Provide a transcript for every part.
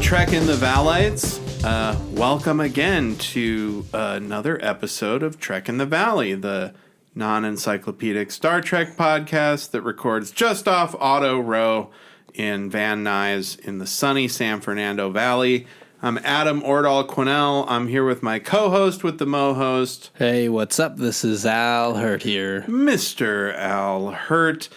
Trek in the Vallites. Welcome again to another episode of Trek in the Valley, the non-encyclopedic Star Trek podcast that records just off Auto Row in Van Nuys in the sunny San Fernando Valley. I'm Adam Ordall Quinnell. I'm here with my co-host with the Mo-host. Hey, what's up? This is Al Hirt here. Mr. Al Hirt.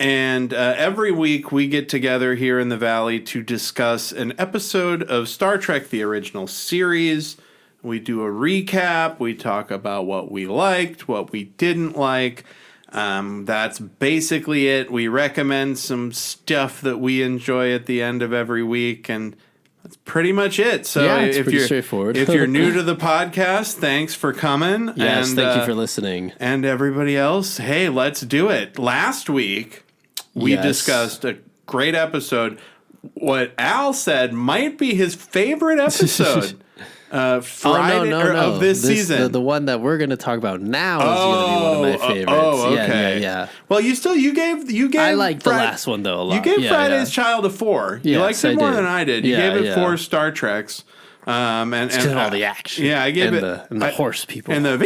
And every week we get together here in the Valley to discuss an episode of Star Trek, the original series. We do a recap. We talk about what we liked, what we didn't like. That's basically it. We recommend some stuff that we enjoy at the end of every week, and that's pretty much it. So yeah, it's pretty straightforward. If you're new to the podcast, thanks for coming. Yes, and, thank you for listening. And everybody else, hey, let's do it. Last week, we discussed a great episode. What Al said might be his favorite episode. Friday of this season. The one that we're going to talk about now is going to be one of my favorites. Okay. Yeah. Well, you gave. I liked the last one though a lot. You gave Friday's Child a 4. You liked it more than I did. You gave it 4 Star Treks. And all the action. Yeah, I gave the horse people and the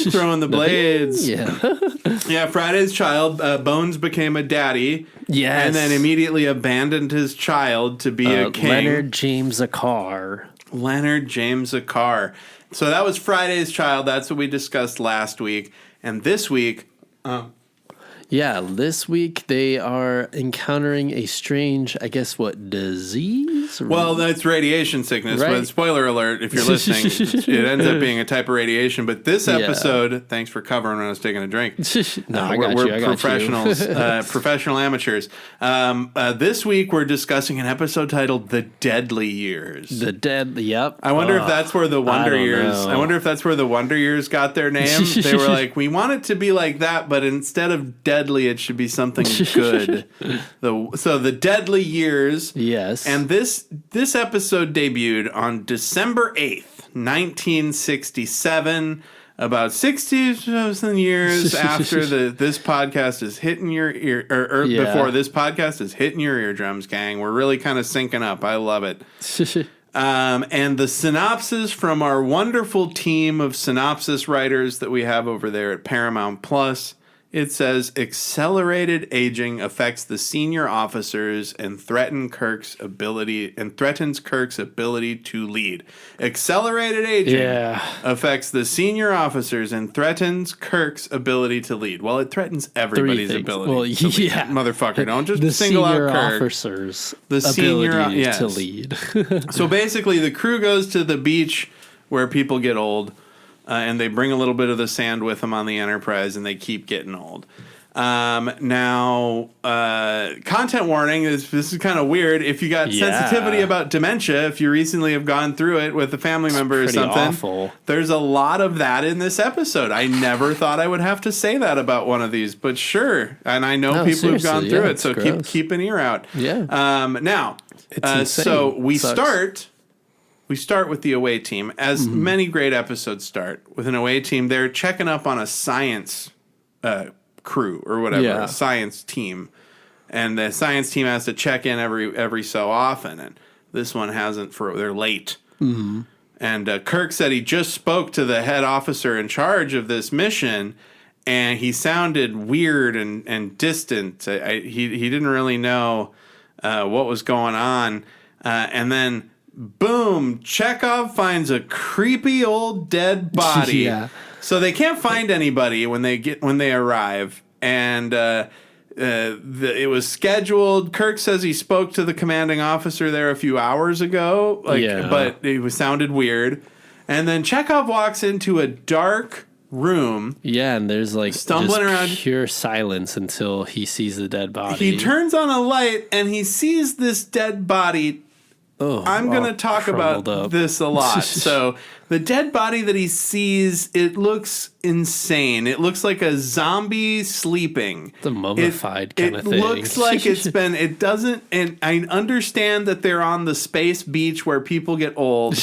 throwing the blades. Yeah, Friday's Child. Bones became a daddy. Yes, and then immediately abandoned his child to be a king. Leonard James Akar. So that was Friday's Child. That's what we discussed last week. And this week... this week they are encountering a strange, I guess, disease? Well, that's radiation sickness, right? But spoiler alert, if you're listening, it ends up being a type of radiation. But this episode, thanks for covering when I was taking a drink. We're professionals, professional amateurs. This week we're discussing an episode titled The Deadly Years. Yep. I wonder if that's where the Wonder Years, I wonder if that's where the Wonder Years got their name. They were like, we want it to be like that, but instead of deadly, it should be something good. So The Deadly Years. Yes. And this episode debuted on December 8th, 1967, about 60 years after this podcast is hitting your ear, or before this podcast is hitting your eardrums, gang. We're really kind of syncing up. I love it. And the synopsis from our wonderful team of synopsis writers that we have over there at Paramount Plus. It says, accelerated aging affects the senior officers and threatens Kirk's ability to lead. Accelerated aging affects the senior officers and threatens Kirk's ability to lead. Well, it threatens everybody's ability to lead. Motherfucker, don't just single out Kirk. Officers' the senior ability to lead. So basically, the crew goes to the beach where people get old. And they bring a little bit of the sand with them on the Enterprise, and they keep getting old. Now, content warning, this is kind of weird. If you got sensitivity about dementia, if you recently have gone through it with a family member or something, awful. There's a lot of that in this episode. I never thought I would have to say that about one of these, but sure. And I know people who've gone through it, so keep an ear out. Yeah. Now, so we start with the away team, as many great episodes start with an away team. They're checking up on a science crew or whatever, a science team, and the science team has to check in every so often. And this one hasn't. They're late. Mm-hmm. And Kirk said he just spoke to the head officer in charge of this mission, and he sounded weird and distant. He didn't really know what was going on, and then. Boom! Chekov finds a creepy old dead body. So they can't find anybody when they arrive, and it was scheduled. Kirk says he spoke to the commanding officer there a few hours ago, but it sounded weird. And then Chekov walks into a dark room. Yeah, and there's stumbling around, pure silence until he sees the dead body. He turns on a light and he sees this dead body. I'm going to talk about this a lot. So the dead body that he sees, it looks insane. It looks like a zombie sleeping. It's a mummified kind of thing. It looks like it doesn't, and I understand that they're on the space beach where people get old,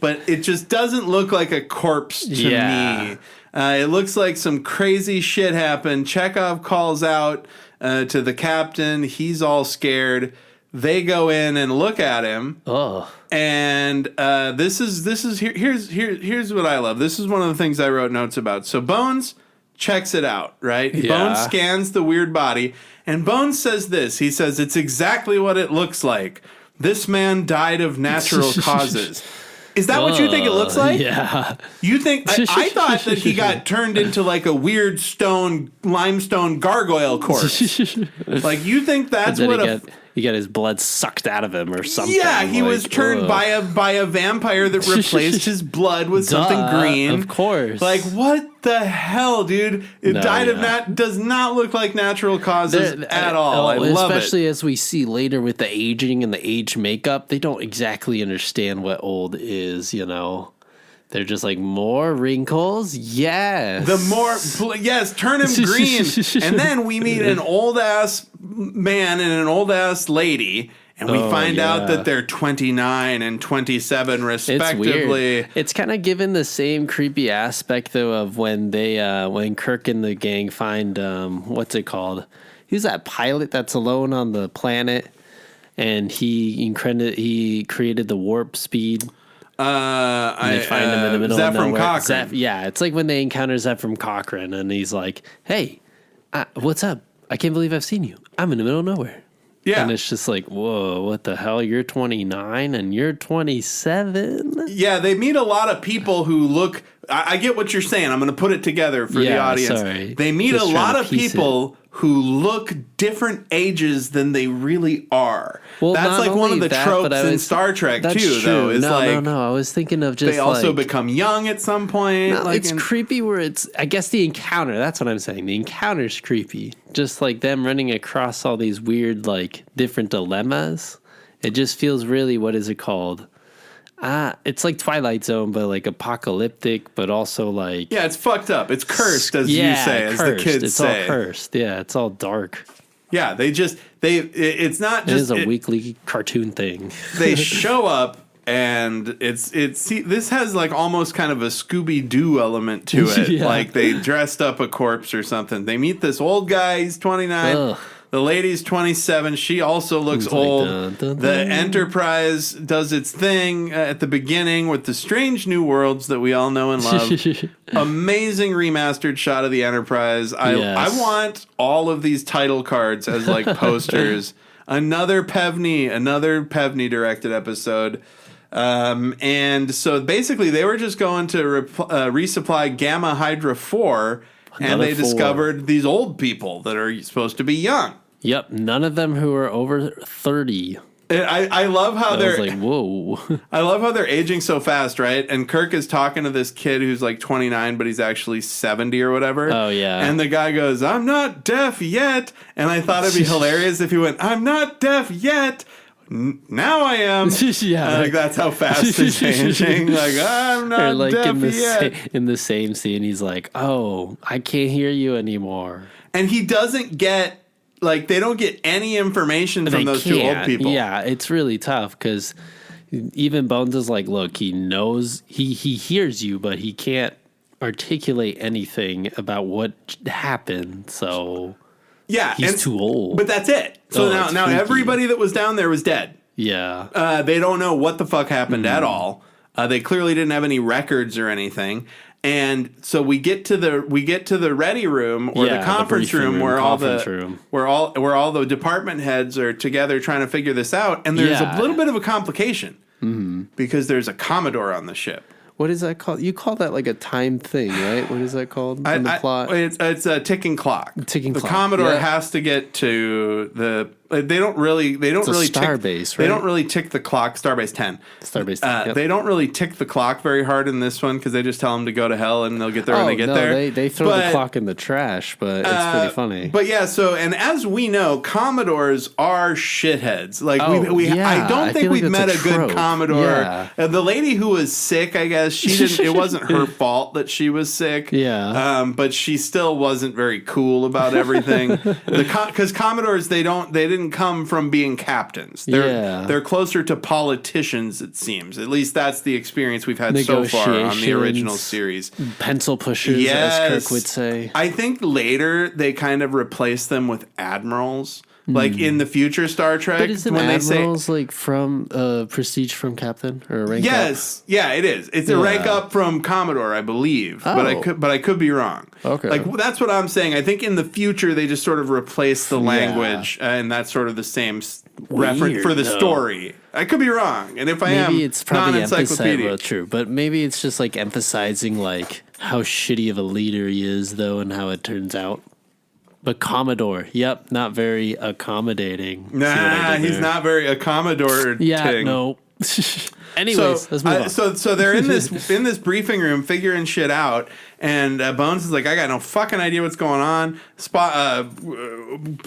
but it just doesn't look like a corpse to me. It looks like some crazy shit happened. Chekov calls out to the captain. He's all scared. they go in and look at him. Oh. And here's what I love. This is one of the things I wrote notes about. So Bones checks it out, right? Yeah. Bones scans the weird body, and Bones says this. He says, it's exactly what it looks like. This man died of natural causes. Is that what you think it looks like? Yeah. You think I thought that he got turned into like a weird limestone gargoyle corpse. Like you think that's what he got his blood sucked out of him or something. Yeah, he was turned by a vampire that replaced his blood with something green. Of course. Like what the hell, dude? It does not look like natural causes at all. I love it. Especially as we see later with the aging and the age makeup, they don't exactly understand what old is, you know. They're just like, more wrinkles? Yes. Turn him green. And then we meet an old-ass man and an old-ass lady, and we find out that they're 29 and 27, respectively. It's weird. It's kind of given the same creepy aspect, though, of when when Kirk and the gang find, what's it called? Who's that pilot that's alone on the planet? And he created the warp speed. They find him in the middle of nowhere. Cochrane. It's like when they encounter Zephram Cochrane, and he's like, "Hey, what's up? I can't believe I've seen you. I'm in the middle of nowhere." Yeah, and it's just like, whoa, what the hell? You're 29 and you're 27. Yeah, they meet a lot of people who look. I get what you're saying. I'm going to put it together for the audience. Sorry. They meet a lot of people who look different ages than they really are. Well, that's like one of the tropes in Star Trek too, though. Is No. I was thinking of just they also become young at some point. No, it's creepy where it's. I guess the encounter. That's what I'm saying. The encounter's creepy. Just like them running across all these weird, like different dilemmas. It just feels really. What is it called? It's like Twilight Zone, but like apocalyptic, but also like... Yeah, it's fucked up. It's cursed, as you say, as the kids say. It's all cursed. Yeah, it's all dark. Yeah, it's not just... It is a weekly cartoon thing. They show up, and this has like almost kind of a Scooby-Doo element to it. Yeah. Like they dressed up a corpse or something. They meet this old guy, he's 29. Ugh. The lady's 27. She also looks old. Dun, dun, dun. The Enterprise does its thing at the beginning with the strange new worlds that we all know and love. Amazing remastered shot of the Enterprise. I want all of these title cards as like posters. Another Pevney directed episode. And so basically they were just going to resupply Gamma Hydra 4. And they discovered these old people that are supposed to be young. Yep, none of them who are over 30. I love how they're like, whoa. I love how they're aging so fast, right? And Kirk is talking to this kid who's like 29, but he's actually 70 or whatever. Oh, yeah. And the guy goes, "I'm not deaf yet." And I thought it'd be hilarious if he went, "I'm not deaf yet. Now I am." Yeah, like that's how fast it's changing. Like I'm not like deaf yet. In the same scene, he's like, "Oh, I can't hear you anymore." And he doesn't get they don't get any information from those two old people. Yeah, it's really tough because even Bones is like, "Look, he knows he hears you, but he can't articulate anything about what happened." So. Yeah, he's too old. But that's it. So now everybody that was down there was dead. Yeah. They don't know what the fuck happened at all. They clearly didn't have any records or anything. And so we get to the ready room or the conference room where all the department heads are together trying to figure this out. And there's a little bit of a complication because there's a Commodore on the ship. What is that called? You call that like a time thing, right? What is that called in the plot? It's a ticking clock. The Commodore has to get to the. They don't really Starbase, right? They don't really tick the clock. Starbase 10. Starbase 10. They don't really tick the clock very hard in this one because they just tell them to go to hell and they'll get there when they get there. They throw the clock in the trash, but it's pretty funny. But yeah, and as we know, Commodores are shitheads. Like I don't think we've met a good Commodore. Yeah. The lady who was sick, I guess she didn't. It wasn't her fault that she was sick. Yeah. But she still wasn't very cool about everything. Because Commodores, they didn't come from being captains. They're closer to politicians, it seems. At least that's the experience we've had so far on the original series. Pencil pushers, as Kirk would say. I think later they kind of replaced them with admirals. Like in the future Star Trek, but isn't when admirals like from prestige from captain or a rank up? Yeah, it is. It's a rank up from Commodore, I believe. Oh. But I could be wrong. Okay, like that's what I'm saying. I think in the future they just sort of replace the language, and that's sort of the same reference for the story. I could be wrong, and if I am, it's probably non-encyclopedia. Well, true, but maybe it's just like emphasizing like how shitty of a leader he is, though, and how it turns out. But Commodore, yep, not very accommodating. Nah, he's not very accommodating. Yeah, no. Anyways, let's move on. So they're in this briefing room figuring shit out, and Bones is like, I got no fucking idea what's going on.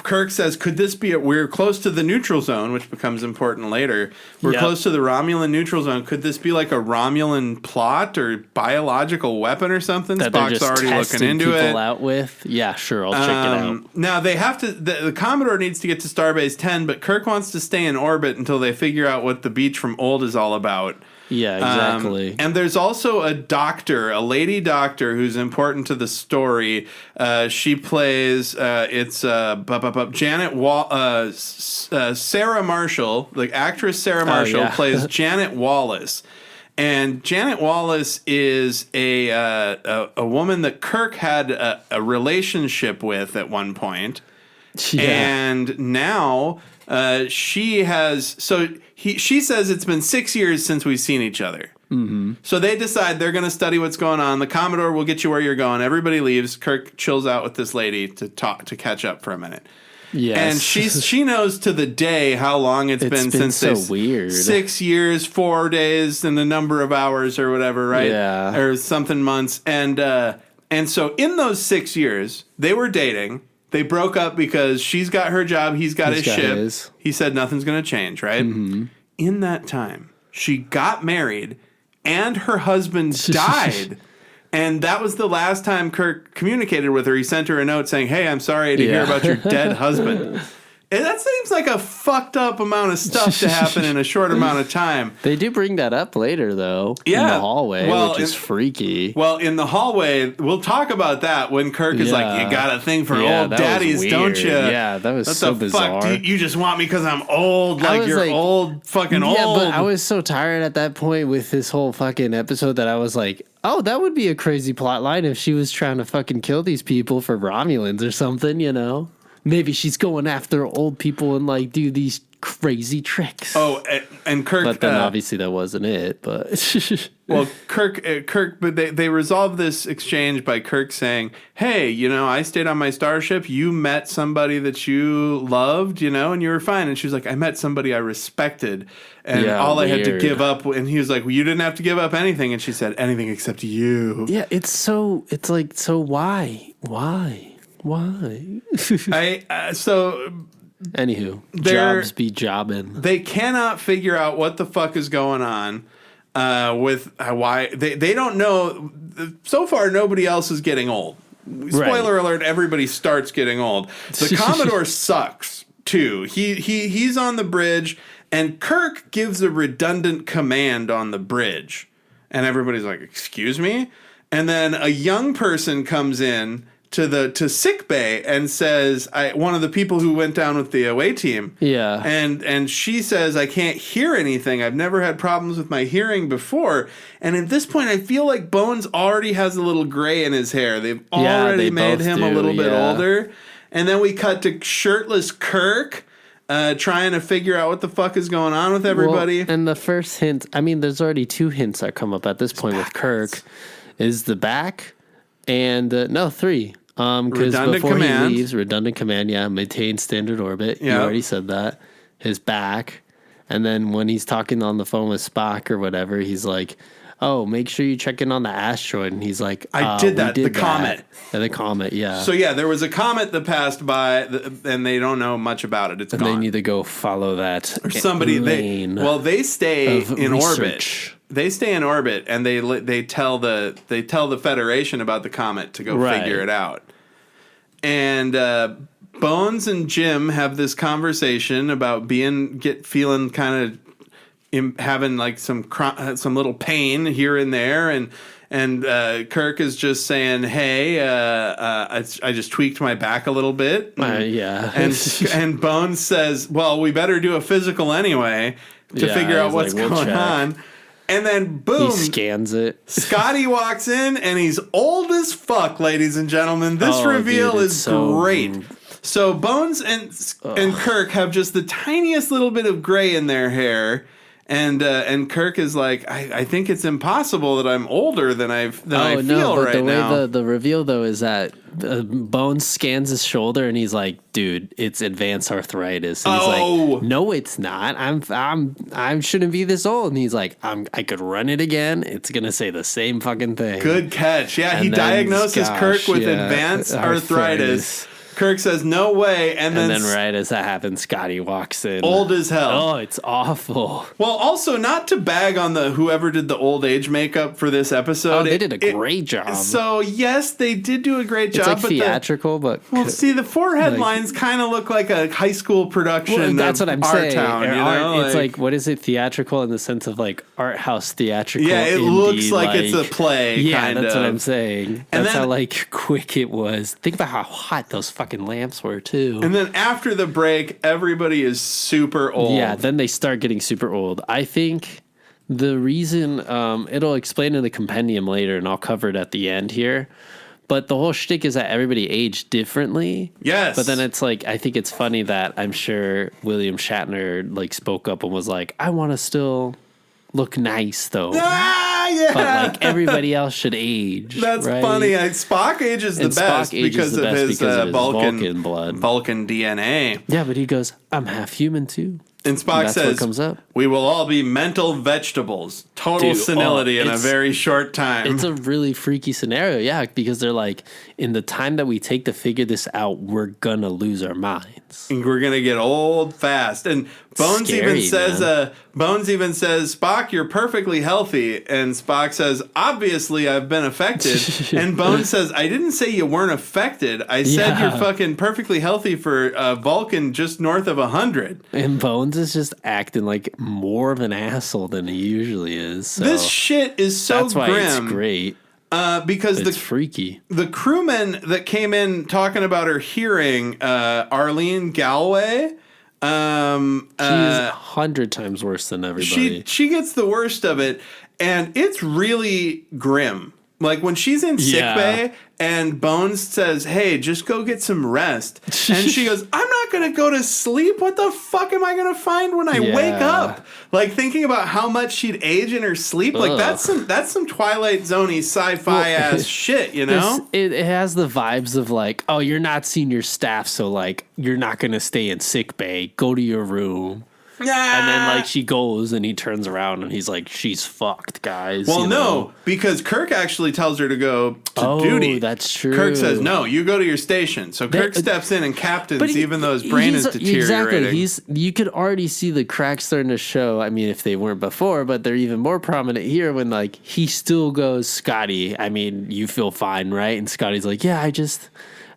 Kirk says, could this be we're close to the neutral zone, which becomes important later. We're close to the Romulan neutral zone. Could this be like a Romulan plot or biological weapon or something? That Spock's already looking into it. Out with? Yeah, sure, I'll check it out. Now, they have to, the Commodore needs to get to Starbase 10, but Kirk wants to stay in orbit until they figure out what the beach from Old is all about. Yeah, exactly. And there's also a lady doctor who's important to the story. She plays Janet Sarah Marshall, the actress Sarah Marshall plays Janet Wallace. And Janet Wallace is a woman that Kirk had a relationship with at one point. Yeah. And now she has she says it's been 6 years since we've seen each other. Mm-hmm. So they decide they're going to study what's going on. The Commodore will get you where you're going. Everybody leaves. Kirk chills out with this lady to catch up for a minute. Yes. And she knows to the day how long it's been since so weird. 6 years, 4 days, and the number of hours or whatever, right? Yeah. Or something months. And so in those 6 years, they were dating. They broke up because she's got her job, he's got his ship. He said nothing's going to change, right? Mm-hmm. In that time, she got married and her husband died. And that was the last time Kirk communicated with her. He sent her a note saying, hey, I'm sorry to hear about your dead husband. And that seems like a fucked up amount of stuff to happen in a short amount of time. They do bring that up later, though, in the hallway, which is freaky. Well, in the hallway, we'll talk about that when Kirk is like, you got a thing for old daddies, don't you? Yeah, that was so bizarre. Fuck? You just want me because I'm old, like you're old, fucking old. Yeah, but I was so tired at that point with this whole fucking episode that I was like, oh, that would be a crazy plot line if she was trying to fucking kill these people for Romulans or something, you know? Maybe she's going after old people and like do these crazy tricks. Oh, and Kirk. But then obviously that wasn't it. But well, Kirk. But they resolved this exchange by Kirk saying, "Hey, I stayed on my starship. You met somebody that you loved, and you were fine." And she was like, "I met somebody I respected, and all I had to give up." And he was like, "Well, you didn't have to give up anything." And she said, "Anything except you." Yeah, it's like why? Anywho, jobs be jobbing. They cannot figure out what the fuck is going on with why they don't know. So far, nobody else is getting old. Spoiler alert: everybody starts getting old. The Commodore sucks too. He's on the bridge, and Kirk gives a redundant command on the bridge, and everybody's like, "Excuse me?" And then a young person comes in to sick bay and says, one of the people who went down with the away team. Yeah. And she says, I can't hear anything. I've never had problems with my hearing before. And at this point, I feel like Bones already has a little gray in his hair. They've already made him a little bit older. And then we cut to shirtless Kirk trying to figure out what the fuck is going on with everybody. Well, and the first hint, there's already two hints that come up at this point with Kirk, is the back and, three. Because before he leaves, redundant command, maintain standard orbit. You already said that. His back. And then when he's talking on the phone with Spock or whatever, he's like, oh, make sure you check in on the asteroid. And he's like, I did that. The comet. Yeah, the comet, yeah. So, there was a comet that passed by, and they don't know much about it. It's gone. They need to go follow that or somebody. They stay in orbit. They stay in orbit, and they tell the Federation about the comet to go figure it out. And Bones and Jim have this conversation about feeling kind of having like some little pain here and there, and Kirk is just saying, "Hey, I just tweaked my back a little bit." Yeah. And Bones says, "Well, we better do a physical anyway to figure out what's going on." And then boom, he scans it. Scotty walks in and he's old as fuck, ladies and gentlemen. This reveal is so great. So Bones and Kirk have just the tiniest little bit of gray in their hair. And Kirk is like, I think it's impossible that I'm older than I feel right now. The reveal though is that Bones scans his shoulder and he's like, dude, it's advanced arthritis. And he's like, no, it's not. I shouldn't be this old. And he's like, I could run it again. It's gonna say the same fucking thing. Good catch. Yeah, he diagnoses Kirk with advanced arthritis. Kirk says, no way. And then right as that happens, Scotty walks in. Old as hell. Oh, it's awful. Well, also, not to bag on whoever did the old age makeup for this episode. Oh, they did a great job. So, yes, they did do a great job. It's like theatrical, but... Well, see, the forehead lines kind of look like a high school production that's what I'm saying. Town, it's like, what is it? Theatrical in the sense of, like, art house theatrical. Yeah, it looks like it's a play, yeah, that's what I'm saying. That's how, like, quick it was. Think about how hot those fucking lamps were too. And then after the break, everybody is super old. Yeah, then they start getting super old. I think the reason it'll explain in the compendium later, and I'll cover it at the end here. But the whole shtick is that everybody aged differently. Yes. But then it's like, I think it's funny that I'm sure William Shatner like spoke up and was like, I want to still look nice though. Yeah. But like everybody else should age. That's right? funny. Spock ages the best because of his Vulcan blood, Vulcan DNA. Yeah, but he goes, "I'm half human too." And Spock says, what comes up. "We will all be mental vegetables." Total senility in a very short time. It's a really freaky scenario, yeah, because they're like, in the time that we take to figure this out, we're gonna lose our minds. And we're gonna get old fast. And Bones even says, "Spock, you're perfectly healthy." And Spock says, "Obviously, I've been affected." And Bones says, "I didn't say you weren't affected. I said you're fucking perfectly healthy for Vulcan just north of 100. And Bones is just acting like more of an asshole than he usually is. So this shit is so that's why grim. It's great. Because it's freaky. The crewman that came in talking about her hearing, Arlene Galway. She's 100 times worse than everybody. She gets the worst of it, and it's really grim. Like when she's in sickbay and Bones says, "Hey, just go get some rest," and she goes, "I'm not gonna go to sleep. What the fuck am I gonna find when I wake up?" Like thinking about how much she'd age in her sleep. Like that's some Twilight Zone-y sci-fi ass shit, you know? It has the vibes of like, oh, you're not seeing your staff, so like you're not gonna stay in sickbay. Go to your room. Yeah. And then like she goes and he turns around and he's like, she's fucked, guys. Well, no, because Kirk actually tells her to go to duty. That's true. Kirk says, no, you go to your station. So Kirk steps in and captains even though his brain is deteriorating. Exactly. You could already see the cracks starting to show. I mean, if they weren't before, but they're even more prominent here when like he still goes, "Scotty, I mean, you feel fine, right?" And Scotty's like, "Yeah, I just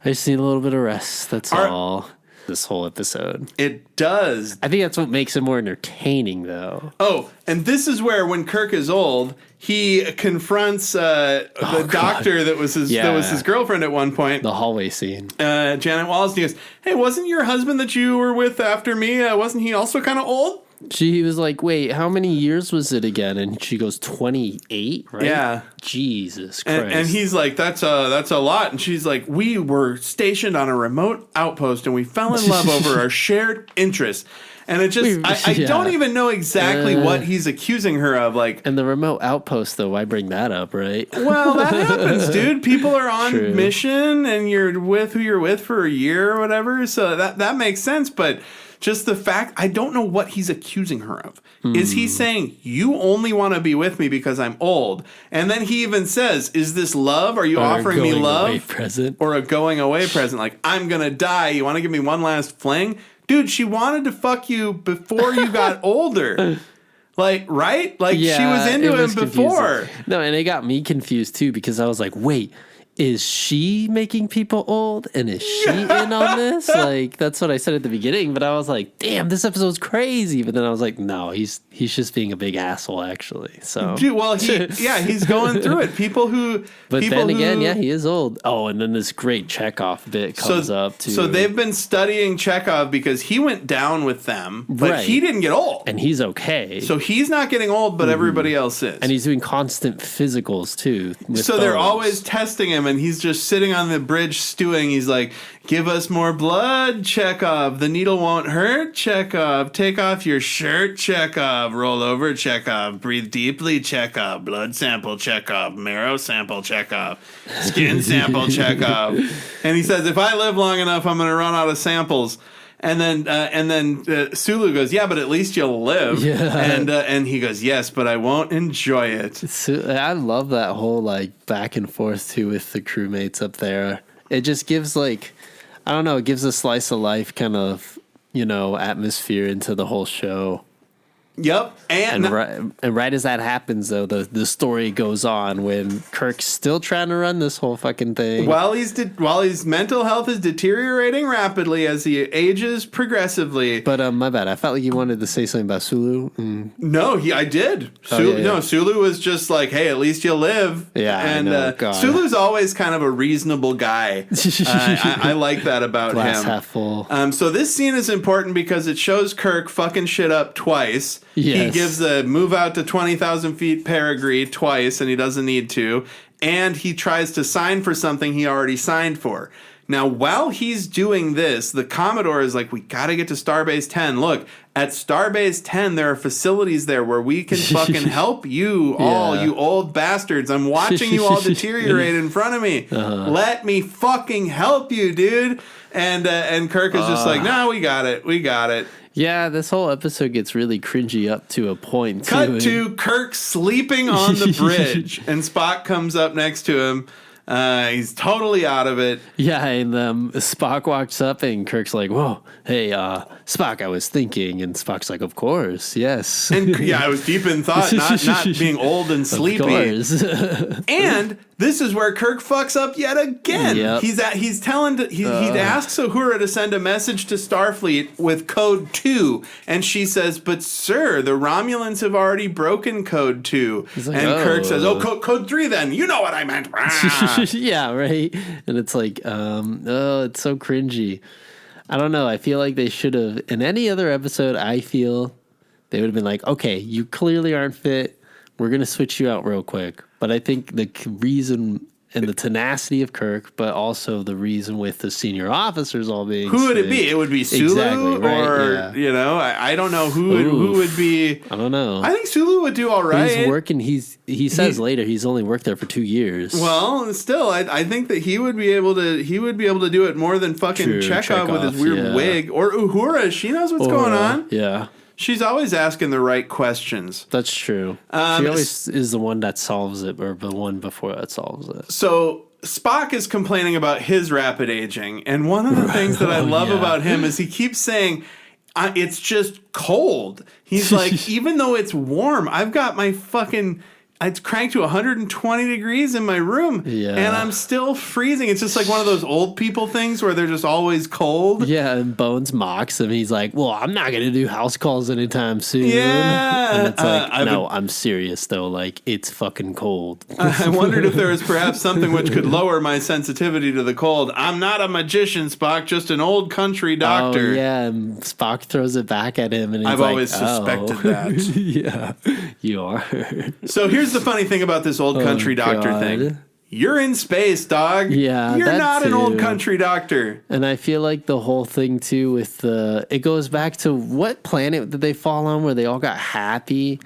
need a little bit of rest. That's all." This whole episode. It does. I think that's what makes it more entertaining, though. Oh, and this is where when Kirk is old, he confronts the doctor that was his girlfriend at one point. The hallway scene. Janet Wallace. And he goes, "Hey, wasn't your husband that you were with after me? Wasn't he also kind of old?" He was like, "Wait, how many years was it again?" And she goes, 28, right? Yeah. Jesus Christ. And he's like, that's a lot. And she's like, "We were stationed on a remote outpost and we fell in love over our shared interests." And it just, I don't even know exactly what he's accusing her of. Like, and the remote outpost, though, why bring that up, right? Well, that happens, dude. People are on mission and you're with who you're with for a year or whatever. So that makes sense. But just the fact, I don't know what he's accusing her of. Is he saying, you only want to be with me because I'm old? And then he even says, is this love? Are you offering me love? Present? Or a going away present? Like, I'm going to die. You want to give me one last fling? Dude, she wanted to fuck you before you got older. Like, right? Like, she was into him before. No, and it got me confused, too, because I was like, wait, is she making people old? And is she in on this? Like, that's what I said at the beginning, but I was like, damn, this episode's crazy. But then I was like, no, he's just being a big asshole, actually. So, dude, well, he's going through it. But then again, he is old. Oh, and then this great Chekov bit comes up too. So they've been studying Chekov because he went down with them, but he didn't get old. And he's okay. So he's not getting old, but everybody else is. And he's doing constant physicals too. So they're always testing him, and he's just sitting on the bridge stewing. He's like, give us more blood, Chekov. The needle won't hurt, Chekov. Take off your shirt, Chekov. Roll over, Chekov. Breathe deeply, Chekov. Blood sample, Chekov. Marrow sample, Chekov. Skin sample, Chekov. And he says, if I live long enough, I'm going to run out of samples. And then Sulu goes, yeah, but at least you'll live. Yeah. And he goes, yes, but I won't enjoy it. I love that whole like back and forth too with the crewmates up there. It just gives like, I don't know, it gives a slice of life kind of, atmosphere into the whole show. Yep. And right as that happens, though, the story goes on when Kirk's still trying to run this whole fucking thing. While his mental health is deteriorating rapidly as he ages progressively. But my bad. I felt like you wanted to say something about Sulu. No, I did. No, Sulu was just like, hey, at least you'll live. Yeah, and Sulu's always kind of a reasonable guy. I like that about Glass him. Half full. So this scene is important because it shows Kirk fucking shit up twice. Yes. He gives the move out to 20,000 feet Peregree twice, and he doesn't need to. And he tries to sign for something he already signed for. Now, while he's doing this, the Commodore is like, we got to get to Starbase 10. Look, at Starbase 10, there are facilities there where we can fucking help you all, you old bastards. I'm watching you all deteriorate in front of me. Let me fucking help you, dude. And Kirk is just like, no, we got it. Yeah, this whole episode gets really cringy up to a point. Cut to Kirk sleeping on the bridge, and Spock comes up next to him. He's totally out of it. Yeah, and Spock walks up, and Kirk's like, whoa, hey, Spock, I was thinking. And Spock's like, of course, yes. And I was deep in thought, not being old and sleepy. Of course. And this is where Kirk fucks up yet again. Yep. He asks Uhura to send a message to Starfleet with code 2, and she says, but sir, the Romulans have already broken code 2. Like, and Kirk says, code 3 then. You know what I meant. Yeah, right. And it's like, it's so cringy. I don't know. I feel like they should have, in any other episode, I feel they would have been like, okay, you clearly aren't fit. We're going to switch you out real quick. But I think the reason and the tenacity of Kirk, but also the reason with the senior officers all being who would it be? It would be Sulu, exactly, right, or I don't know who would be. I don't know. I think Sulu would do all right. He's working. He says later he's only worked there for 2 years. Well, still, I think that he would be able to do it more than fucking Chekov with his weird wig, or Uhura. She knows what's going on. Yeah. She's always asking the right questions. That's true. She always is the one that solves it, or the one before that solves it. So Spock is complaining about his rapid aging, and one of the things that I love about him is he keeps saying, it's just cold. He's like, even though it's warm, I've got my fucking... It's cranked to 120 degrees in my room, and I'm still freezing. It's just like one of those old people things where they're just always cold. Yeah, and Bones mocks him. He's like, well, I'm not going to do house calls anytime soon. Yeah. And it's like, I'm serious, though. Like, it's fucking cold. I wondered if there was perhaps something which could lower my sensitivity to the cold. I'm not a magician, Spock, just an old country doctor. Oh, yeah, and Spock throws it back at him, and he's I've always suspected that. Yeah, you are. So here's the funny thing about this old country doctor thing. You're in space, dog. Yeah, you're not an old country doctor. And I feel like the whole thing too with it goes back to what planet did they fall on where they all got happy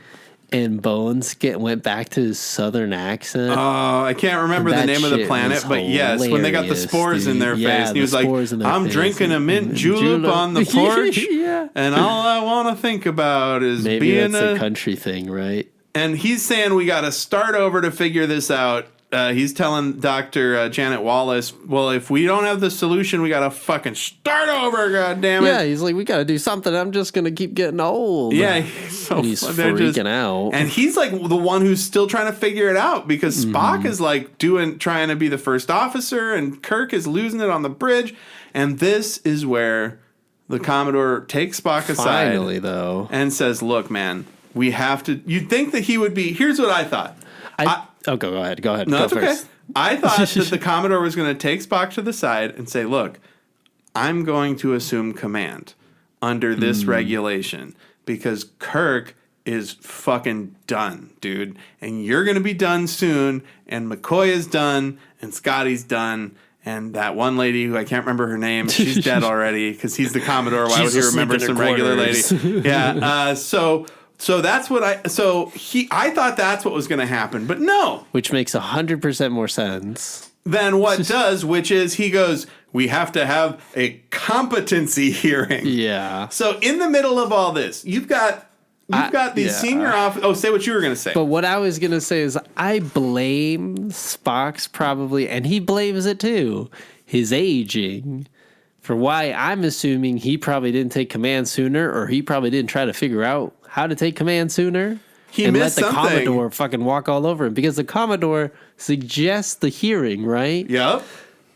and Bones went back to his southern accent. Oh, I can't remember the name of the planet, but yes, when they got the spores in their face, and he was like, I'm drinking a mint julep on the porch, and all I want to think about is maybe being that's a country thing, right? And he's saying we got to start over to figure this out. he's telling Dr. Janet Wallace, well, if we don't have the solution, we got to fucking start over, goddammit. Yeah, he's like, we got to do something. I'm just going to keep getting old. Yeah, he's freaking out. And he's like the one who's still trying to figure it out because Spock is like trying to be the first officer and Kirk is losing it on the bridge. And this is where the Commodore takes Spock aside. Finally, though. And says, look, man, we have to... You'd think that he would be... Here's what I thought. Go ahead. No, go that's first. okay. I thought that the Commodore was going to take Spock to the side and say, look, I'm going to assume command under this regulation because Kirk is fucking done, dude. And you're going to be done soon. And McCoy is done. And Scotty's done. And that one lady who I can't remember her name, she's dead already because he's the Commodore. Why would he remember some regular lady? Yeah. So that's what I thought that's what was going to happen, but no. Which makes 100% more sense than what does, which is he goes, we have to have a competency hearing. Yeah. So in the middle of all this, you've got the senior officer. Oh, say what you were going to say. But what I was going to say is I blame Spock's probably, and he blames it too, his aging. For why I'm assuming he probably didn't take command sooner, or he probably didn't try to figure out how to take command sooner. He and missed let the something. Commodore fucking walk all over him. Because the Commodore suggests the hearing, right? Yep.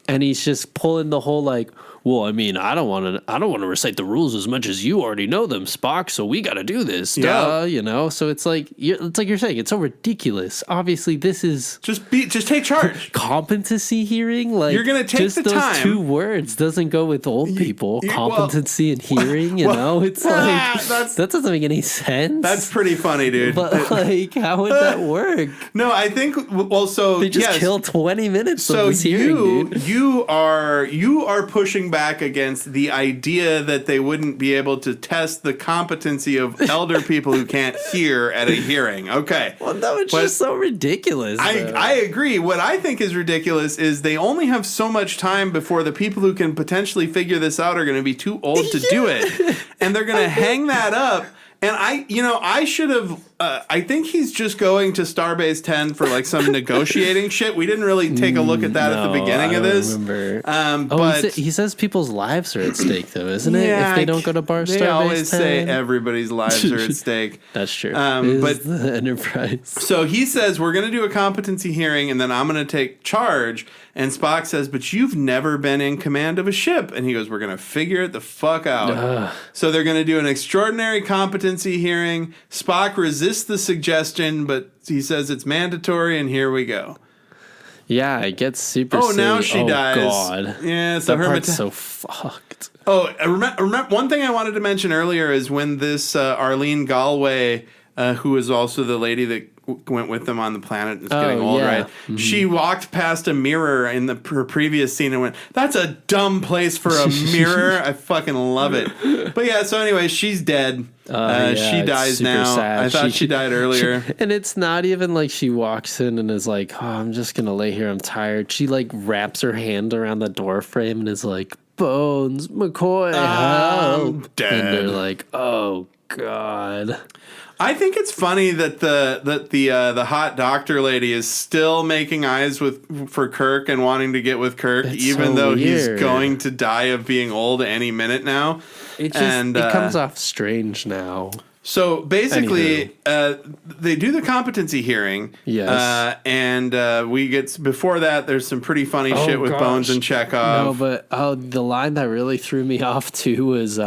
And he's just pulling the whole like, well, I mean, I don't want to recite the rules as much as you already know them, Spock. So we got to do this, duh, you know. So it's like you're saying, it's so ridiculous. Obviously, this is just take charge. Competency hearing, like you're gonna take just the those time. 2 words doesn't go with old people. Competency and hearing, you know, it's like that doesn't make any sense. That's pretty funny, dude. But like, how would that work? No, I think so they just kill 20 minutes of this hearing, dude. You are pushing back against the idea that they wouldn't be able to test the competency of elder people who can't hear at a hearing. Okay. Well, that was just so ridiculous. I agree. What I think is ridiculous is they only have so much time before the people who can potentially figure this out are going to be too old to do it. And they're going to hang that up. And I should have, I think he's just going to Starbase 10 for like some negotiating shit. We didn't really take a look at that at the beginning of this. Remember. But he says people's lives are at stake though, isn't it? If they don't go to Starbase 10. They always say everybody's lives are at stake. That's true. But the Enterprise. So he says, we're going to do a competency hearing and then I'm going to take charge. And Spock says, but you've never been in command of a ship. And he goes, we're going to figure it the fuck out. So they're going to do an extraordinary competency hearing. Spock resists the suggestion, but he says it's mandatory, and here we go. Yeah, it gets super silly. Now she dies. Oh, God. Yeah, so that part's so fucked. Oh, remember, one thing I wanted to mention earlier is when this Arlene Galway, who is also the lady that went with them on the planet and is getting old, right? Mm-hmm. She walked past a mirror in her previous scene and went, that's a dumb place for a mirror. I fucking love it. But yeah, so anyway, she's dead. She dies now. Sad. I thought she died earlier. And it's not even like she walks in and is like, oh, I'm just going to lay here. I'm tired. She like wraps her hand around the door frame and is like, Bones, McCoy, help. Dead. And they're like, oh, God. I think it's funny that the hot doctor lady is still making eyes for Kirk and wanting to get with Kirk, even though he's going to die of being old any minute now. It comes off strange now. So basically, they do the competency hearing. Yes. And we get before that. There's some pretty funny shit with Bones and Chekov. No, but the line that really threw me off too was.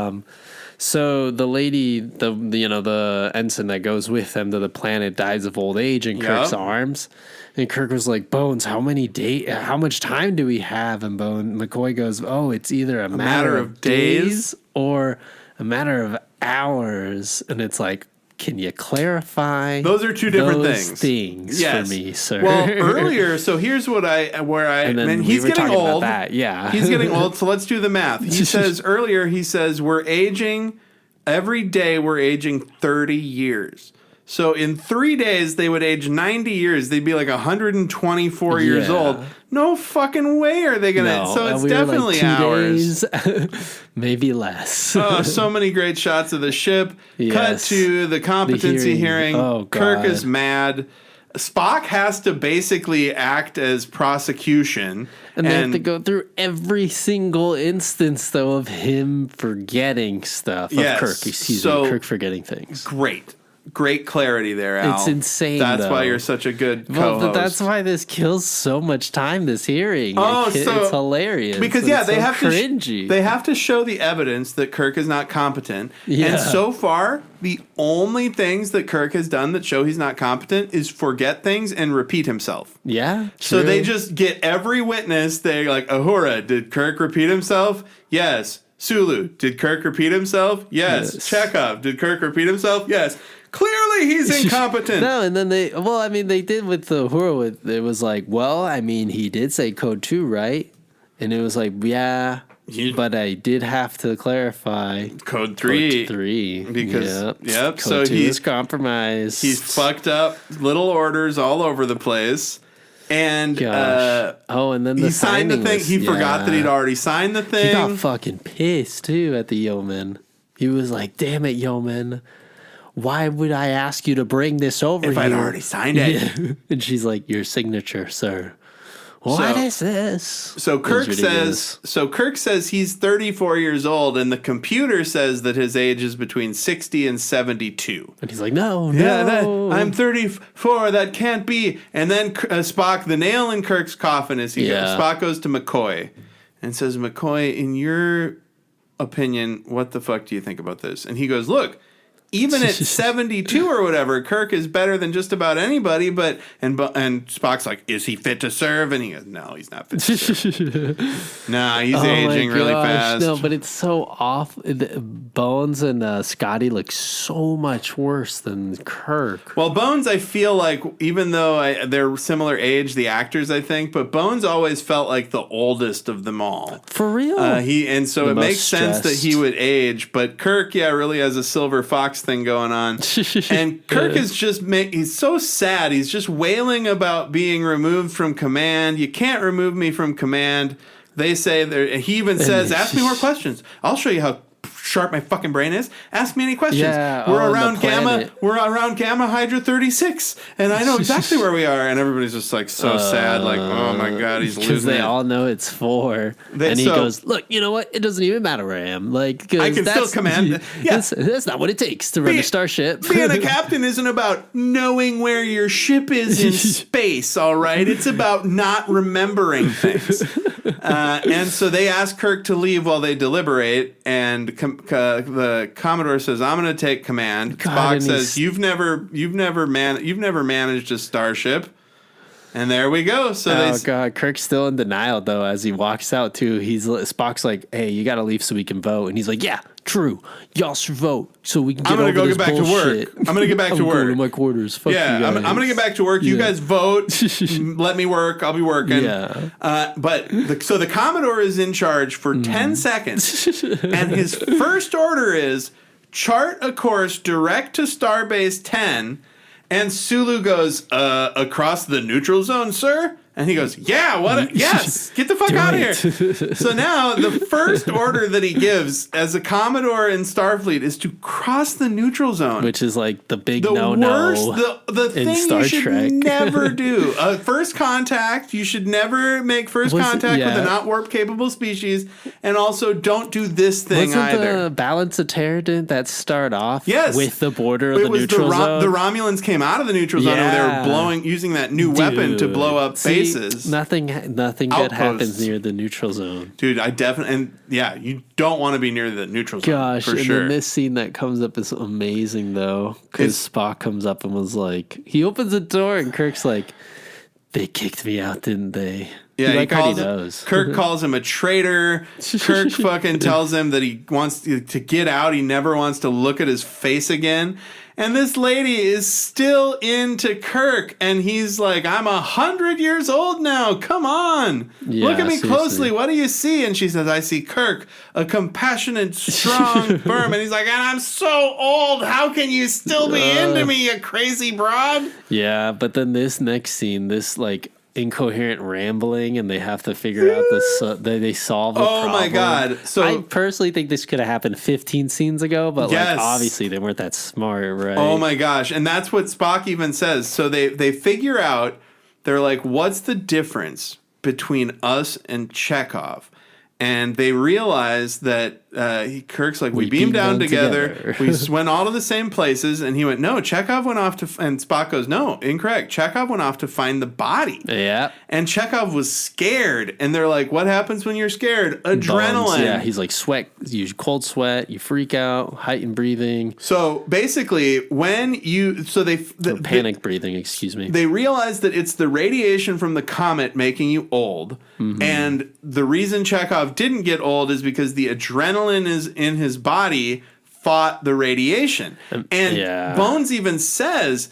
So the lady, the ensign that goes with them to the planet dies of old age in Kirk's arms. And Kirk was like, Bones, how much time do we have? And McCoy goes, oh, it's either a matter of days or a matter of hours. And it's like, can you clarify? Those are two different things for me, sir. Well, earlier, so here's and he's getting old. Yeah. He's getting old, so let's do the math. He says we're aging, every day we're aging 30 years. So in 3 days, they would age 90 years. They'd be like 124 years old. No fucking way are they going to. So it's definitely like 2 hours. Days, maybe less. Oh, so many great shots of the ship. Yes. Cut to the competency hearing. Oh, God. Kirk is mad. Spock has to basically act as prosecution. And they have to go through every single instance, though, of him forgetting stuff. Yes. Of Kirk, excuse me. Kirk forgetting things. Great clarity there, Al. It's insane, That's though. why you're such a good co-host. Well, but that's why this kills so much time, this hearing. It's hilarious. Because, they have cringy. they have to show the evidence that Kirk is not competent. Yeah. And so far, the only things that Kirk has done that show he's not competent is forget things and repeat himself. Yeah, true. So they just get every witness. They're like, Uhura, did Kirk repeat himself? Yes. Sulu, did Kirk repeat himself? Yes. Chekov, did Kirk repeat himself? Yes. Clearly he's incompetent. No, and then they did with the Uhura. It was like, he did say code 2, right? And it was like, yeah, but I did have to clarify code 3. Code 3. Because, Code so 2 is compromised. He's fucked up little orders all over the place. And and then he signed the thing. He forgot that he'd already signed the thing. He got fucking pissed too at the yeoman. He was like, "Damn it, yeoman! Why would I ask you to bring this over if here? I'd already signed it?" Yeah. And she's like, "Your signature, sir." What is this? So Kirk says he's 34 years old, and the computer says that his age is between 60 and 72. And he's like, no. I'm 34. That can't be. And then Spock, the nail in Kirk's coffin is Spock goes to McCoy and says, McCoy, in your opinion, what the fuck do you think about this? And he goes, look, even at 72 or whatever, Kirk is better than just about anybody. And Spock's like, is he fit to serve? And he goes, no, he's not fit to serve. Nah, he's aging really fast. No, but it's so off. Bones and Scotty look so much worse than Kirk. Well, Bones, I feel like, even though they're similar age, the actors, I think, but Bones always felt like the oldest of them all. For real? It makes sense that he would age, but Kirk, really has a silver fox thing going on. And Kirk is he's so sad. He's just wailing about being removed from command. You can't remove me from command. They say, he even says, ask me more questions. I'll show you how sharp my fucking brain is. Ask me any questions. Yeah, we're around Gamma Hydra 36, and I know exactly where we are. And everybody's just like so sad, like, oh my god, he's losing it. Because they all know it's 4. And he goes, look, you know what? It doesn't even matter where I am. Like, I can still command. That's not what it takes to run a starship. Being a captain isn't about knowing where your ship is in space, all right? It's about not remembering things. And so they ask Kirk to leave while they deliberate, and the Commodore says, "I'm going to take command." Spock says, "You've never managed a starship." And there we go. So God, Kirk's still in denial though as he walks out too. Spock's like, "Hey, you got to leave so we can vote," and he's like, "Yeah, true. Y'all should vote so we can get over this bullshit. I'm going to get back to work. I'm going to my quarters. Fuck you guys. I'm going to get back to work. You guys vote. Let me work. I'll be working." Yeah. So the Commodore is in charge for 10 seconds, and his first order is chart a course direct to Starbase 10. And Sulu goes, across the neutral zone, sir? And he goes, yeah, what? Yes, get the fuck out of here. So now the first order that he gives as a Commodore in Starfleet is to cross the neutral zone. Which is like the big no-no. The thing Star you should Trek. never do. First contact, you should never make first contact with a not warp-capable species. And also don't do this thing either. Wasn't the Balance of Terror, didn't that start off with the border of the neutral zone? The Romulans came out of the neutral zone and they were using that new weapon to blow up bases. Nothing good happens near the neutral zone. Dude, you don't want to be near the neutral zone. Gosh, for sure. Then this scene that comes up is amazing though, because Spock comes up and was like, he opens the door and Kirk's like, they kicked me out, didn't they? Yeah, Kirk calls him a traitor. Kirk fucking tells him that he wants to get out. He never wants to look at his face again. And this lady is still into Kirk. And he's like, I'm 100 years old now. Come on. Look at me closely. What do you see? And she says, I see Kirk, a compassionate, strong firm. And he's like, and I'm so old. How can you still be into me, you crazy broad? Yeah, but then this next scene, this like incoherent rambling, and they have to figure out they solve the problem. Oh my god! So I personally think this could have happened 15 scenes ago, but like obviously they weren't that smart, right? Oh my gosh! And that's what Spock even says. So they figure out, they're like, what's the difference between us and Chekov? And they realize that Kirk's like, we beamed down together. We went all to the same places. And he went, no, Chekov went off to... And Spock goes, no, incorrect. Chekov went off to find the body. Yeah. And Chekov was scared. And they're like, what happens when you're scared? Adrenaline. Bones. Yeah, he's like sweat. You cold sweat. You freak out. Heightened breathing. So basically, when you... So they... panic breathing, excuse me. They realize that it's the radiation from the comet making you old. Mm-hmm. And the reason Chekov didn't get old is because the adrenaline is in his body fought the radiation. And Bones even says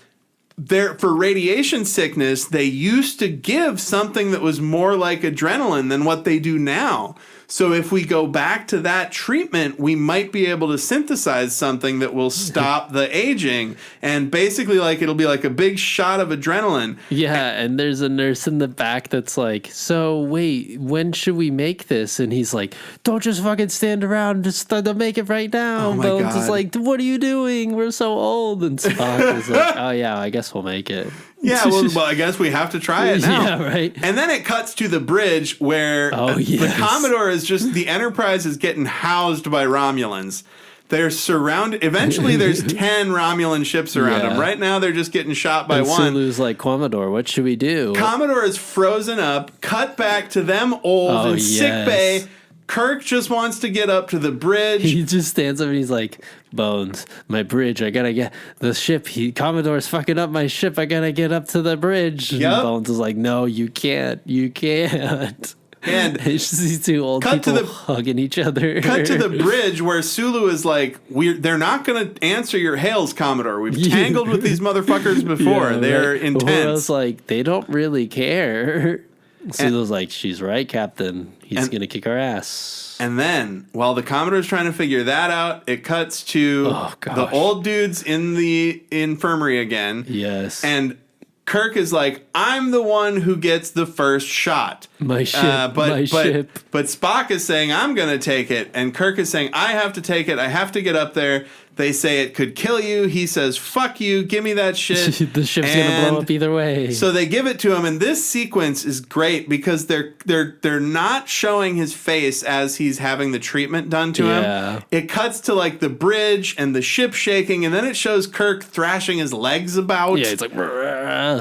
for radiation sickness, they used to give something that was more like adrenaline than what they do now. So if we go back to that treatment, we might be able to synthesize something that will stop the aging. And basically, like, it'll be like a big shot of adrenaline. Yeah, and there's a nurse in the back that's like, so wait, when should we make this? And he's like, don't just fucking stand around, just make it right now. Oh Bones is like, what are you doing? We're so old. And Spock is like, oh yeah, I guess we'll make it. Yeah, well, I guess we have to try it now. Yeah, right. And then it cuts to the bridge where the Commodore is just, the Enterprise is getting housed by Romulans. They're surrounded. Eventually, there's 10 Romulan ships around them. Right now, they're just getting shot by one. Sulu's like, Commodore, what should we do? Commodore is frozen up, cut back to them old in sick bay. Kirk just wants to get up to the bridge. He just stands up and he's like, Bones, my bridge, I gotta get the ship. Commodore's fucking up my ship. I gotta get up to the bridge. Yep. And Bones is like, no, you can't. You can't. And it's just these two old people hugging each other. Cut to the bridge where Sulu is like, they're not going to answer your hails, Commodore. We've tangled with these motherfuckers before. They're intense. I was like, they don't really care. Sulu's like, she's right, Captain. He's going to kick our ass. And then, while the Commodore's trying to figure that out, it cuts to the old dudes in the infirmary again. Yes. And Kirk is like, I'm the one who gets the first shot. My ship, my ship. But Spock is saying, I'm going to take it. And Kirk is saying, I have to take it. I have to get up there. They say it could kill you. He says, fuck you. Give me that shit. The ship's going to blow up either way. So they give it to him. And this sequence is great because they're not showing his face as he's having the treatment done to him. It cuts to like the bridge and the ship shaking. And then it shows Kirk thrashing his legs about. Yeah, it's like,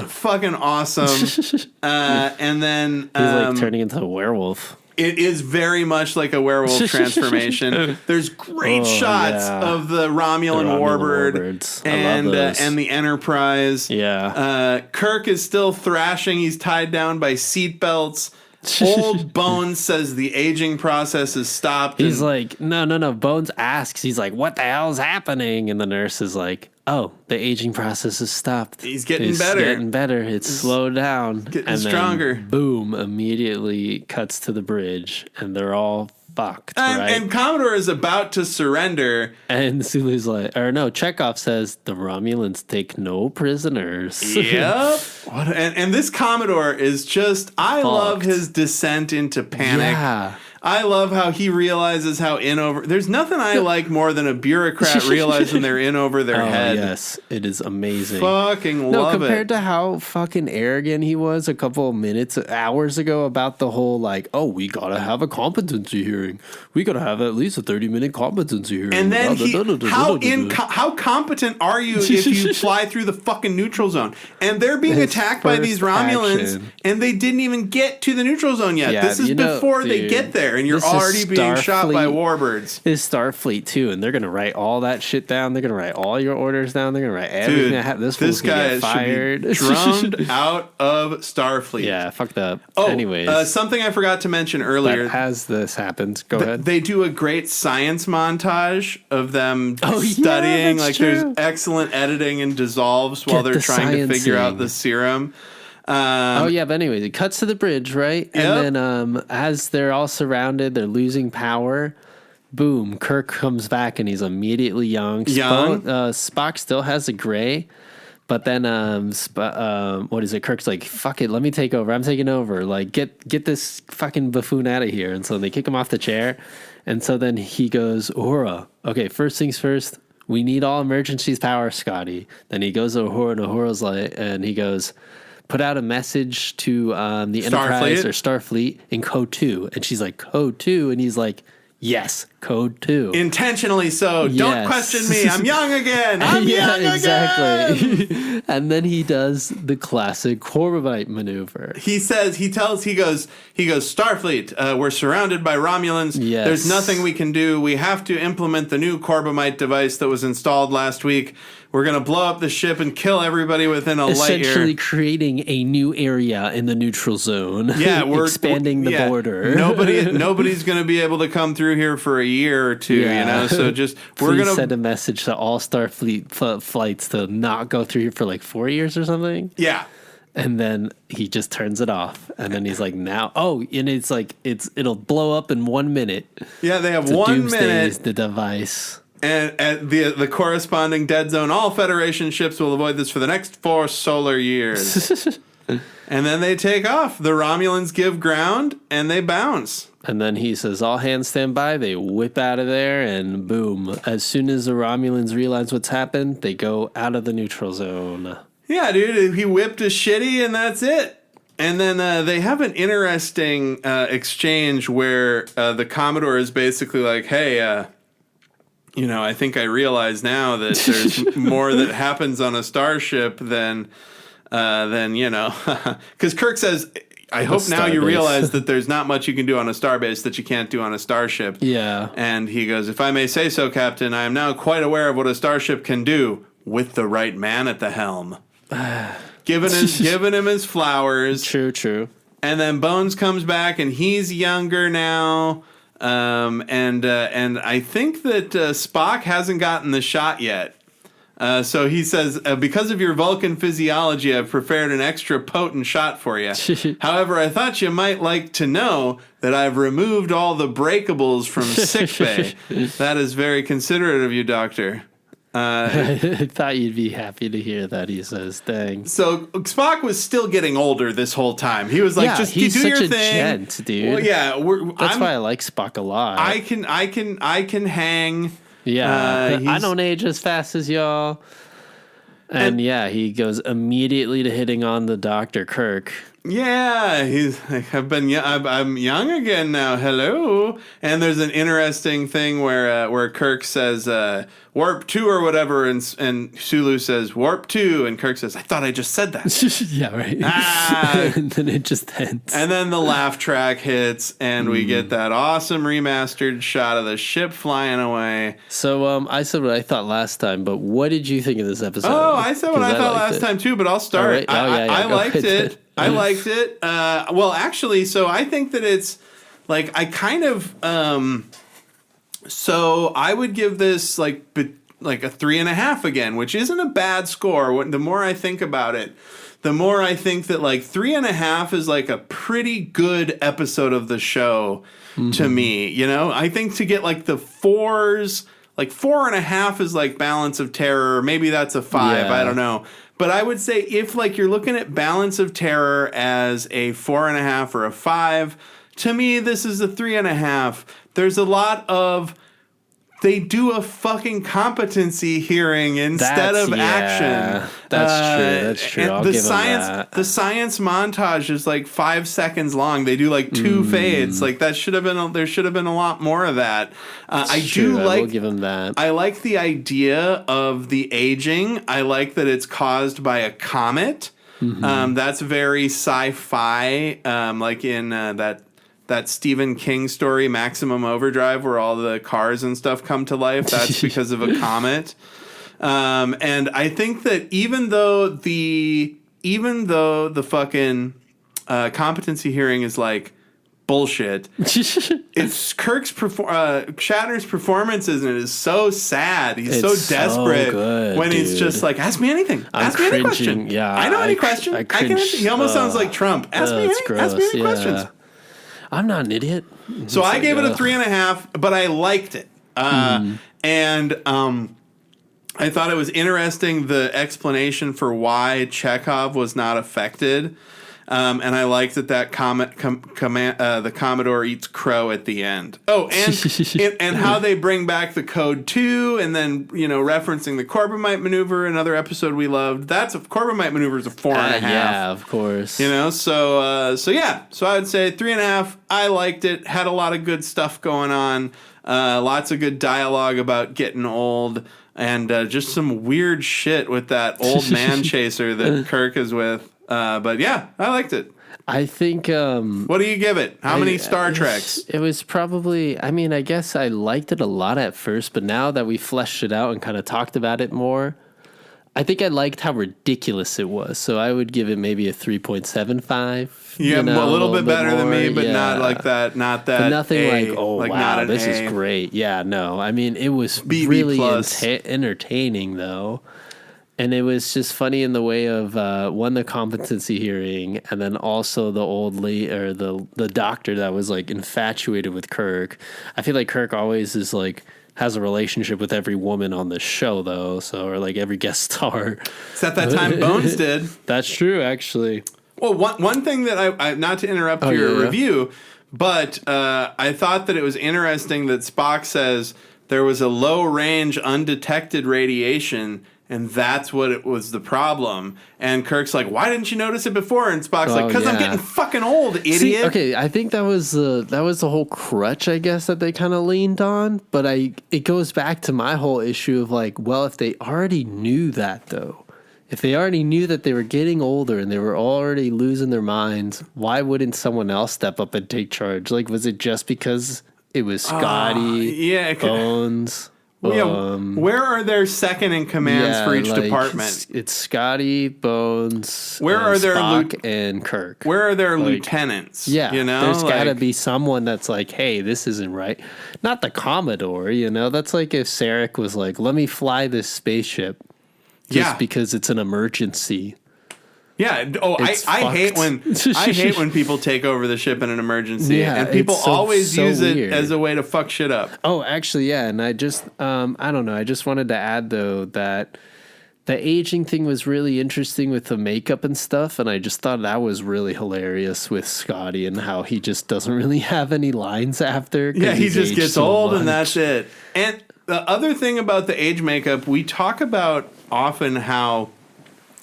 fucking awesome. And then he's like turning into a werewolf. It is very much like a werewolf transformation. There's great shots of the Romulan warbird and the Enterprise. Yeah. Kirk is still thrashing. He's tied down by seatbelts. Old Bones says the aging process is stopped. He's like, no. Bones asks, he's like, what the hell's happening? And the nurse is like, oh, the aging process is stopped. He's getting better. It's slowed down. Getting stronger. Boom, immediately cuts to the bridge, and they're all fucked, right? And Commodore is about to surrender. And Sulu's like, Chekov says, the Romulans take no prisoners. Yep. And this Commodore is just, I love his descent into panic. Yeah. I love how he realizes how there's nothing I like more than a bureaucrat realizing they're in over their head. Yes, it is amazing. Fucking love it. Compared to how fucking arrogant he was a couple of hours ago about the whole like, oh, we gotta have a competency hearing. We gotta have at least a 30-minute competency hearing. And then how competent are you if you fly through the fucking neutral zone? And they're being attacked by these Romulans, and they didn't even get to the neutral zone yet. Yeah, this is before they get there. And you're already being shot by warbirds. It's Starfleet too, and they're gonna write all that shit down. They're gonna write all your orders down. They're gonna write everything. This guy get fired. Should be drummed out of Starfleet. Yeah, fucked up. Oh, anyways, something I forgot to mention earlier. As this happened, go ahead. They do a great science montage of them studying. Like true. There's excellent editing and dissolves while they're trying to figure out the serum. But anyways, it cuts to the bridge, right? Yep. And then as they're all surrounded, they're losing power. Boom, Kirk comes back and he's immediately young. Spock still has a gray, But then, what is it? Kirk's like, fuck it, let me take over. I'm taking over. Like, get this fucking buffoon out of here. And so they kick him off the chair. And so then he goes, Uhura, okay, first things first, we need all emergencies power, Scotty. Then he goes to Uhura, and Uhura's like, and he goes, put out a message to the Enterprise or Starfleet in Code 2. And she's like, Code 2? And he's like, yes, Code 2. Intentionally so. Yes. Don't question me. I'm young again. I'm young exactly. again. And then he does the classic Corbomite maneuver. He goes, Starfleet, we're surrounded by Romulans. Yes. There's nothing we can do. We have to implement the new Corbomite device that was installed last week. We're going to blow up the ship and kill everybody within a light year. Essentially creating a new area in the neutral zone. Yeah, we're expanding the border. Nobody's going to be able to come through here for a year or two, So just we're going to send a message to all Starfleet flights to not go through here for like 4 years or something. Yeah. And then he just turns it off. And then he's like, and it's like it'll blow up in 1 minute. Yeah, they have 1 minute. Is the device. And at the corresponding dead zone, all Federation ships will avoid this for the next 4 solar years. And then they take off. The Romulans give ground, and they bounce. And then he says, all hands stand by. They whip out of there, and boom. As soon as the Romulans realize what's happened, they go out of the neutral zone. Yeah, dude, he whipped a shitty, and that's it. And then they have an interesting exchange where the Commodore is basically like, hey, I think I realize now that there's more that happens on a starship than because Kirk says, I hope now you realize that there's not much you can do on a starbase that you can't do on a starship. Yeah. And he goes, if I may say so, Captain, I am now quite aware of what a starship can do with the right man at the helm. Giving him his flowers. True. And then Bones comes back, and he's younger now. And I think that Spock hasn't gotten the shot yet. So he says, because of your Vulcan physiology, I've prepared an extra potent shot for you. However, I thought you might like to know that I've removed all the breakables from sickbay. That is very considerate of you, Doctor. I thought you'd be happy to hear that, he says. Dang. So Spock was still getting older this whole time. He was like, just do your thing. He's such a gent, dude. Well, yeah. That's why I like Spock a lot. I can hang. Yeah. I don't age as fast as y'all. And he goes immediately to hitting on the Dr. Kirk. Yeah, he's like, I'm young again now. Hello. And there's an interesting thing where Kirk says warp 2 or whatever, and Sulu says warp 2, and Kirk says, I thought I just said that. Yeah, right. And then it just ends. And then the laugh track hits, and we get that awesome remastered shot of the ship flying away. So I said what I thought last time, but what did you think of this episode? Oh, I said what I thought last time too, but I'll start. Right. I liked it. I liked it. Well, actually, so I think that it's like I kind of. So I would give this like a 3.5 again, which isn't a bad score. The more I think about it, the more I think that like 3.5 is like a pretty good episode of the show to me. I think to get like the 4s, like 4.5 is like Balance of Terror. Maybe that's a 5. Yeah. I don't know. But I would say if like you're looking at Balance of Terror as a 4.5 or a 5, to me this is a 3.5. There's a lot of they do a fucking competency hearing instead of action. That's true. I'll give them that. The science montage is like 5 seconds long. They do like 2 fades. Like there should have been a lot more of that. I will give them that. I like the idea of the aging. I like that it's caused by a comet. That's very sci-fi. Like in that Stephen King story, Maximum Overdrive, where all the cars and stuff come to life. That's because of a comet. And I think that even though the fucking competency hearing is like bullshit, it's Shatner's performance in it is so sad. He's so desperate so good, when he's just like, ask me anything. Ask me any question. Yeah, I know any question. I can answer. He almost sounds like Trump. Ask me any questions. I'm not an idiot. So I gave it a 3.5, but I liked it. And I thought it was interesting, the explanation for why Chekov was not affected. And I liked that the Commodore eats crow at the end. Oh, and how they bring back the Code 2, and then, referencing the Corbomite maneuver, another episode we loved. Corbomite maneuver is a 4.5. Yeah, of course. So yeah. So I would say 3.5. I liked it. Had a lot of good stuff going on. Lots of good dialogue about getting old. And just some weird shit with that old man chaser that Kirk is with. But yeah, I liked it. I think... what do you give it? How many Star Treks? It was probably... I mean, I guess I liked it a lot at first, but now that we fleshed it out and kind of talked about it more, I think I liked how ridiculous it was. So I would give it maybe a 3.75. Yeah, a little bit better than me, but not like that. Not that. But nothing A, like, oh, like wow, not this A. is great. Yeah, no. I mean, it was BB really plus. entertaining, though. And it was just funny in the way of, one, the competency hearing, and then also the old lady, or the doctor that was, like, infatuated with Kirk. I feel like Kirk always is, like, has a relationship with every woman on the show, though, or, like, every guest star. Except that time Bones did. That's true, actually. Well, one thing that I not to interrupt your review, but I thought that it was interesting that Spock says there was a low-range, undetected radiation, and that's what it was the problem. And Kirk's like, why didn't you notice it before? And Spock's like, because I'm getting fucking old, idiot. See, okay, I think that was the whole crutch, I guess, that they kind of leaned on. But it goes back to my whole issue of like, well, if they already knew that, though, if they already knew that they were getting older and they were already losing their minds, why wouldn't someone else step up and take charge? Like, was it just because it was Scotty, Bones? Where are their second in commands for each department? It's Scotty, Bones, where are their Spock, and Kirk. Where are their lieutenants? Yeah, there's got to be someone that's like, hey, this isn't right. Not the Commodore, That's like if Sarek was like, let me fly this spaceship just because it's an emergency. Yeah. Oh, I hate when people take over the ship in an emergency, and people always use it as a way to fuck shit up. Oh, actually, yeah. And I just, I don't know. I just wanted to add though that the aging thing was really interesting with the makeup and stuff, and I just thought that was really hilarious with Scotty and how he just doesn't really have any lines after. Yeah, he just gets old and that's it. And the other thing about the age makeup, we talk about often how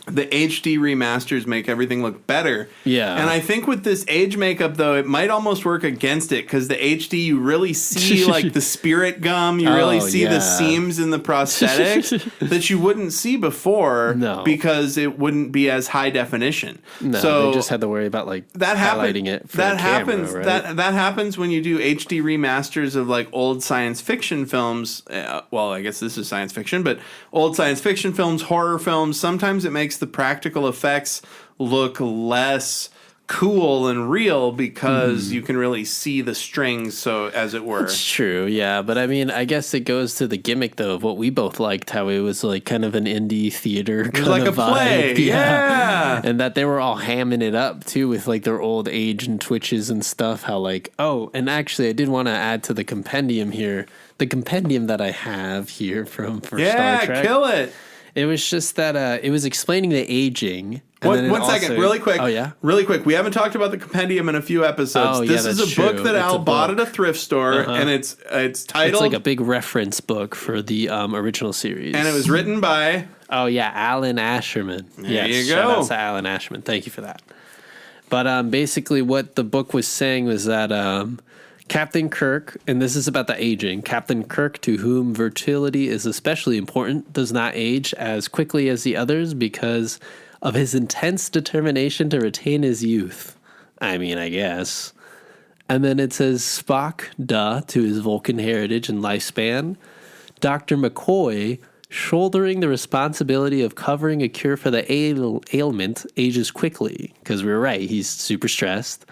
the HD remasters make everything look better. Yeah. And I think with this age makeup, though, it might almost work against it because the HD, you really see like the spirit gum. You really see the seams in the prosthetics that you wouldn't see before because it wouldn't be as high definition. No, so they just had to worry about like highlighting it for the camera, right? That happens when you do HD remasters of like old science fiction films. Well, I guess this is science fiction, but old science fiction films, horror films, sometimes it makes the practical effects look less cool and real because you can really see the strings, so as it were. It's true, yeah. But I mean, I guess it goes to the gimmick, though, of what we both liked, how it was like kind of an indie theater kind like of a play. vibe. Yeah. And that they were all hamming it up, too, with like their old age and twitches and stuff. How like, oh, and actually, I did want to add to the compendium here, the compendium that I have here for Star Trek. Yeah, kill it. It was just that it was explaining the aging. One second, really quick. Oh, yeah? Really quick. We haven't talked about the compendium in a few episodes. This is a book that Al bought at a thrift store, and it's titled... It's like a big reference book for the original series. And it was written by... Oh, yeah, Alan Asherman. There you go. Shout out to Alan Asherman. Thank you for that. But basically what the book was saying was that... Captain Kirk, and this is about the aging, Captain Kirk, to whom fertility is especially important, does not age as quickly as the others because of his intense determination to retain his youth. I mean, I guess. And then it says Spock, to his Vulcan heritage and lifespan. Dr. McCoy, shouldering the responsibility of covering a cure for the ailment, ages quickly. Because we were right, he's super stressed.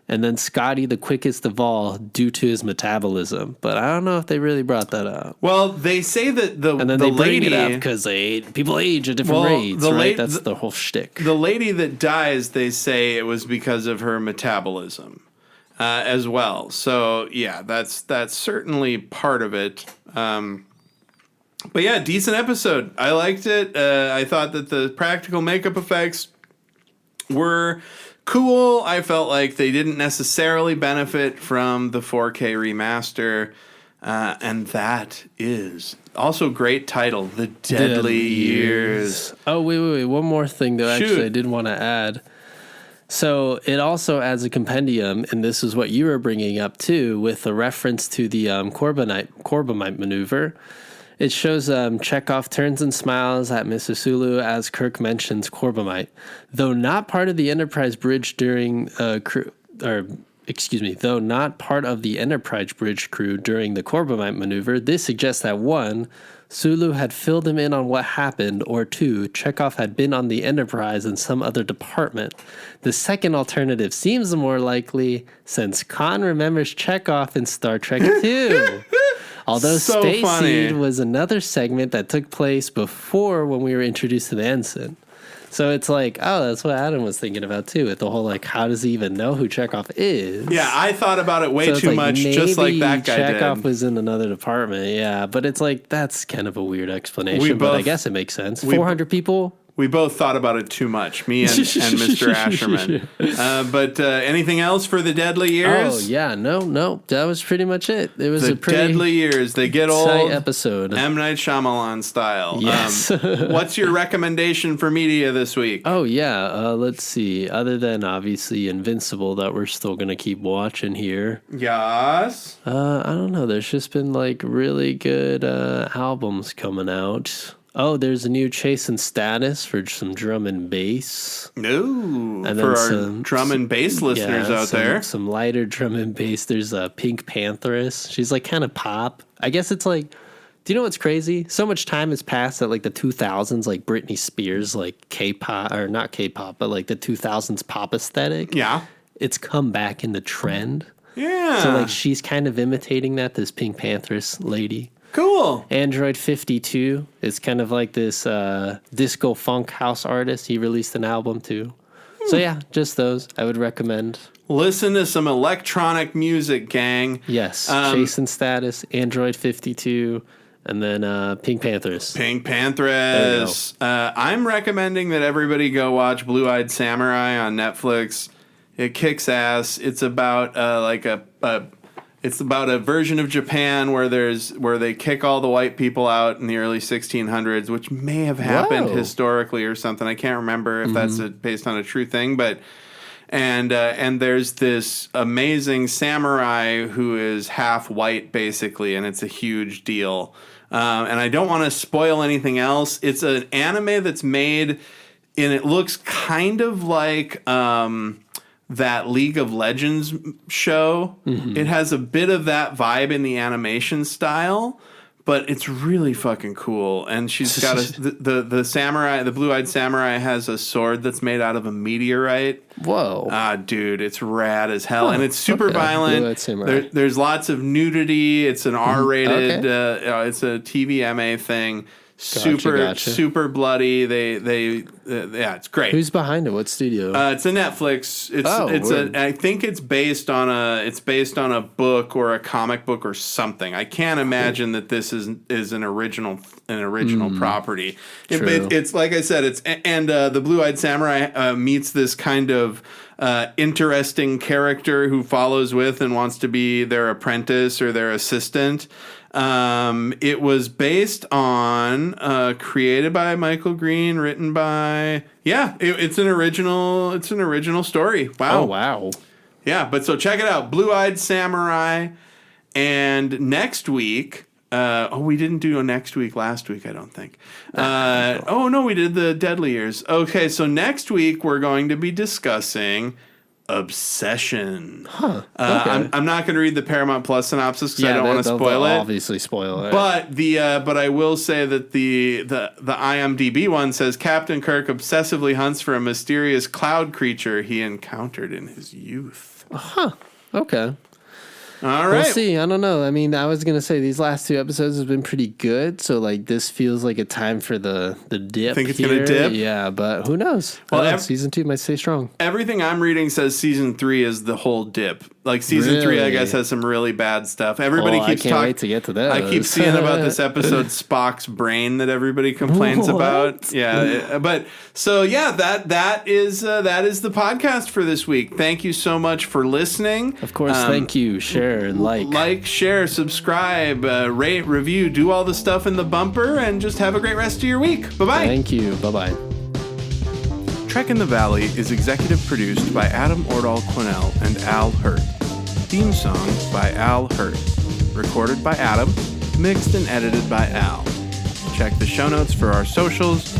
And then Scotty, the quickest of all, due to his metabolism. But I don't know if they really brought that up. Well, they say that they bring it up because people age at different rates, right? That's the whole shtick. The lady that dies, they say it was because of her metabolism as well. So, yeah, that's certainly part of it. But yeah, decent episode. I liked it. I thought that the practical makeup effects were cool. I felt like they didn't necessarily benefit from the 4K remaster. And that is also great title, The Deadly Years. Oh, wait. One more thing, though, actually, I did want to add. So it also adds a compendium, and this is what you were bringing up, too, with a reference to the Corbomite maneuver. It shows Chekov turns and smiles at Mrs. Sulu as Kirk mentions Corbomite. Though not part of the Enterprise bridge during though not part of the Enterprise bridge crew during the Corbomite maneuver, this suggests that 1, Sulu had filled him in on what happened, or 2, Chekov had been on the Enterprise in some other department. The second alternative seems the more likely, since Khan remembers Chekov in Star Trek 2. Although so Space funny. Seed was another segment that took place before when we were introduced to the ensign. So it's like, oh, that's what Adam was thinking about too, with the whole like, how does he even know who Chekov is? Yeah, I thought about it way too much, just like that guy did. Chekov was in another department, yeah, but it's like that's kind of a weird explanation. But I guess it makes sense. 400 people. We both thought about it too much, me and Mr. Asherman. But anything else for The Deadly Years? Oh, yeah. No. That was pretty much it. It was a pretty Deadly Years. They get old. Episode. M. Night Shyamalan style. Yes. What's your recommendation for media this week? Oh, yeah. Let's see. Other than, obviously, Invincible that we're still going to keep watching here. Yes. I don't know. There's just been, like, really good albums coming out. Oh, there's a new Chase and Status for some drum and bass. Ooh, and for our drum and bass listeners out there. Some lighter drum and bass. There's a Pink Pantheress. She's like kind of pop. I guess it's like, do you know what's crazy? So much time has passed that like the 2000s, like Britney Spears, like K-pop, or not K-pop, but like the 2000s pop aesthetic. Yeah. It's come back in the trend. Yeah. So like she's kind of imitating that, this Pink Pantheress lady. Cool. Android 52 is kind of like this disco funk house artist. He released an album too. So yeah, just those I would recommend. Listen to some electronic music, gang. Yes. Chase and Status, Android 52, and then Pink Pantheress. Pink Pantheress. I'm recommending that everybody go watch Blue Eyed Samurai on Netflix. It kicks ass. It's about it's about a version of Japan where they kick all the white people out in the early 1600s, which may have happened historically or something. I can't remember if that's based on a true thing, but and there's this amazing samurai who is half white basically, and it's a huge deal. And I don't want to spoil anything else. It's an anime that's made, and it looks kind of like that League of Legends show. It has a bit of that vibe in the animation style, but it's really fucking cool. And she's got the samurai, the blue-eyed samurai has a sword that's made out of a meteorite. Whoa. Dude, it's rad as hell. And it's super violent. There's lots of nudity. It's an R-rated, it's a TVMA thing. Super bloody. Yeah, it's great. Who's behind it? What studio? It's a Netflix. I think it's based on a book or a comic book or something. I can't imagine that this is an original property. It's like I said. The Blue-Eyed Samurai meets this kind of interesting character who follows with and wants to be their apprentice or their assistant. It was based on, created by Michael Green, written by, it's an original story. Wow. Oh, wow. Yeah. But so check it out. Blue-Eyed Samurai. And next week, we didn't do next week last week, I don't think. No, we did the Deadly Years. Okay. So next week we're going to be discussing Obsession. Okay. I'm not going to read the Paramount Plus synopsis because I don't want to spoil it. Obviously, spoil it. But I will say that the IMDb one says Captain Kirk obsessively hunts for a mysterious cloud creature he encountered in his youth. Okay. All right. We'll see. I don't know. I mean, I was going to say these last 2 episodes have been pretty good. So, like, this feels like a time for the dip. Think it's going to dip? Yeah, but who knows? Well, season 2 might stay strong. Everything I'm reading says season 3 is the whole dip. Like season 3, I guess, has some really bad stuff. Everybody keeps talking. I can't wait to get to that. I keep seeing about this episode, Spock's brain, that everybody complains about. Yeah, that is the podcast for this week. Thank you so much for listening. Of course, thank you. Share and like, share, subscribe, rate, review, do all the stuff in the bumper, and just have a great rest of your week. Bye bye. Thank you. Bye bye. Trek in the Valley is executive produced by Adam Ordall Quinnell and Al Hirt. Theme song by Al Hirt. Recorded by Adam. Mixed and edited by Al. Check the show notes for our socials,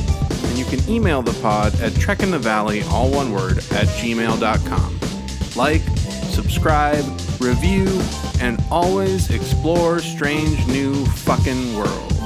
and you can email the pod at trekinthevalley, all one word, @gmail.com. Like, subscribe, review, and always explore strange new fucking worlds.